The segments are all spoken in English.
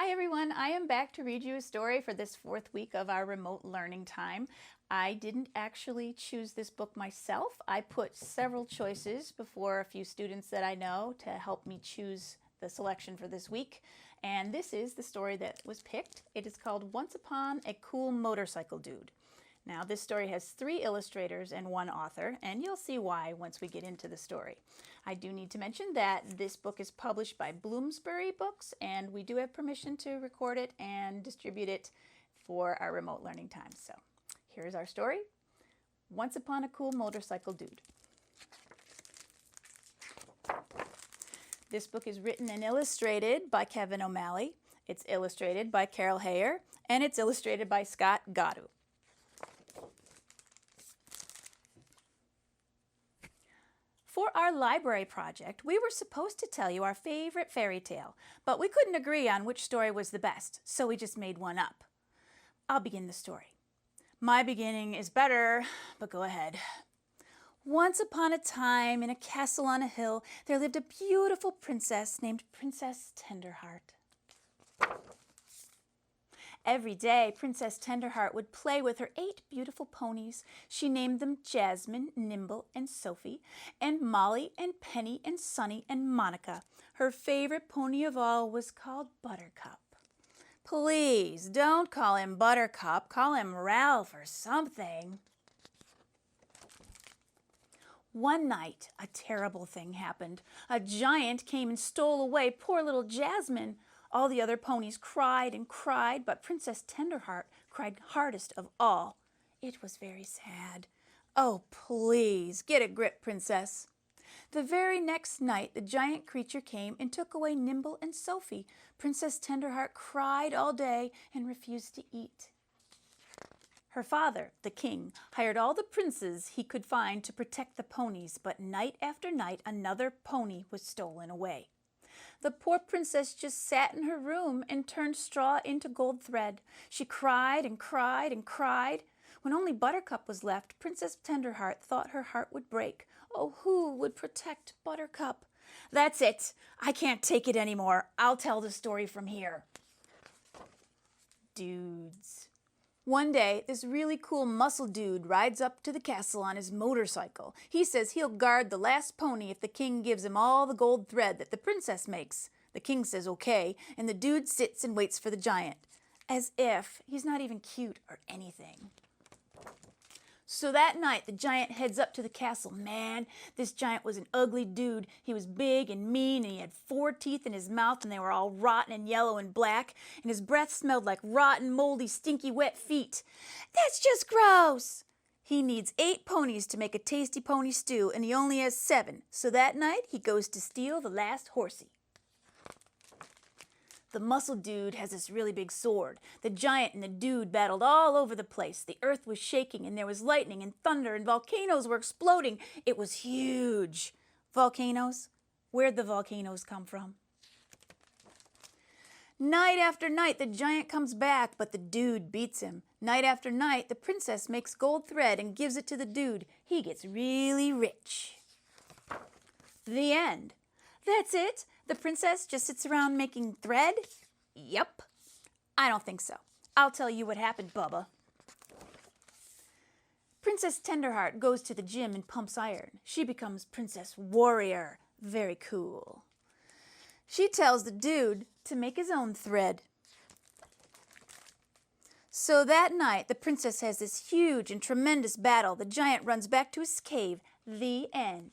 Hi everyone, I am back to read you a story for this fourth week of our remote learning time. I didn't actually choose this book myself. I put several choices before a few students that I know to help me choose the selection for this week. And this is the story that was picked. It is called Once Upon a Cool Motorcycle Dude. Now this story has 3 illustrators and 1 author, and you'll see why once we get into the story. I do need to mention that this book is published by Bloomsbury Books, and we do have permission to record it and distribute it for our remote learning time. So here's our story, Once Upon a Cool Motorcycle Dude. This book is written and illustrated by Kevin O'Malley. It's illustrated by Carol Hayer, and it's illustrated by Scott Goto. For our library project, we were supposed to tell you our favorite fairy tale, but we couldn't agree on which story was the best, so we just made one up. I'll begin the story. My beginning is better, but go ahead. Once upon a time, in a castle on a hill, there lived a beautiful princess named Princess Tenderheart. Every day, Princess Tenderheart would play with her 8 beautiful ponies. She named them Jasmine, Nimble, and Sophie, and Molly, and Penny, and Sunny, and Monica. Her favorite pony of all was called Buttercup. Please, don't call him Buttercup. Call him Ralph or something. One night, a terrible thing happened. A giant came and stole away poor little Jasmine. All the other ponies cried and cried, but Princess Tenderheart cried hardest of all. It was very sad. Oh, please, get a grip, Princess. The very next night, the giant creature came and took away Nimble and Sophie. Princess Tenderheart cried all day and refused to eat. Her father, the king, hired all the princes he could find to protect the ponies, but night after night, another pony was stolen away. The poor princess just sat in her room and turned straw into gold thread. She cried and cried and cried. When only Buttercup was left, Princess Tenderheart thought her heart would break. Oh, who would protect Buttercup? That's it. I can't take it anymore. I'll tell the story from here. Dudes. One day, this really cool muscle dude rides up to the castle on his motorcycle. He says he'll guard the last pony if the king gives him all the gold thread that the princess makes. The king says okay, and the dude sits and waits for the giant, as if he's not even cute or anything. So that night, the giant heads up to the castle. Man, this giant was an ugly dude. He was big and mean, and he had 4 teeth in his mouth, and they were all rotten and yellow and black, and his breath smelled like rotten, moldy, stinky, wet feet. That's just gross! He needs 8 ponies to make a tasty pony stew, and he only has 7. So that night, he goes to steal the last horsey. The muscle dude has this really big sword. The giant and the dude battled all over the place. The earth was shaking, and there was lightning and thunder, and volcanoes were exploding. It was huge. Volcanoes? Where'd the volcanoes come from? Night after night, the giant comes back, but the dude beats him. Night after night, the princess makes gold thread and gives it to the dude. He gets really rich. The end. That's it? The princess just sits around making thread? Yep. I don't think so. I'll tell you what happened, Bubba. Princess Tenderheart goes to the gym and pumps iron. She becomes Princess Warrior. Very cool. She tells the dude to make his own thread. So that night, the princess has this huge and tremendous battle. The giant runs back to his cave. The end.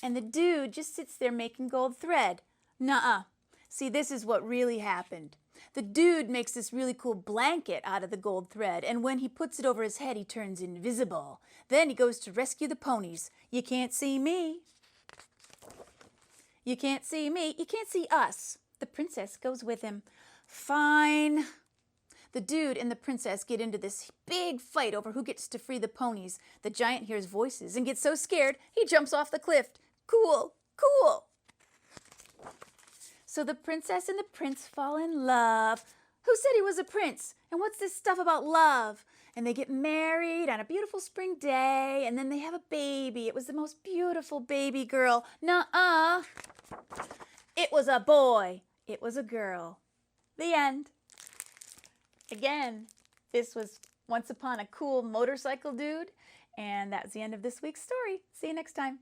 And the dude just sits there making gold thread. Nuh-uh. See, this is what really happened. The dude makes this really cool blanket out of the gold thread, and when he puts it over his head, he turns invisible. Then he goes to rescue the ponies. You can't see me. You can't see me. You can't see us. The princess goes with him. Fine. The dude and the princess get into this big fight over who gets to free the ponies. The giant hears voices and gets so scared, he jumps off the cliff. Cool, cool. So the princess and the prince fall in love. Who said he was a prince? And what's this stuff about love? And they get married on a beautiful spring day, and then they have a baby. It was the most beautiful baby girl. Nuh-uh. It was a boy. It was a girl. The end. Again, this was Once Upon a Cool Motorcycle Dude, and that's the end of this week's story. See you next time.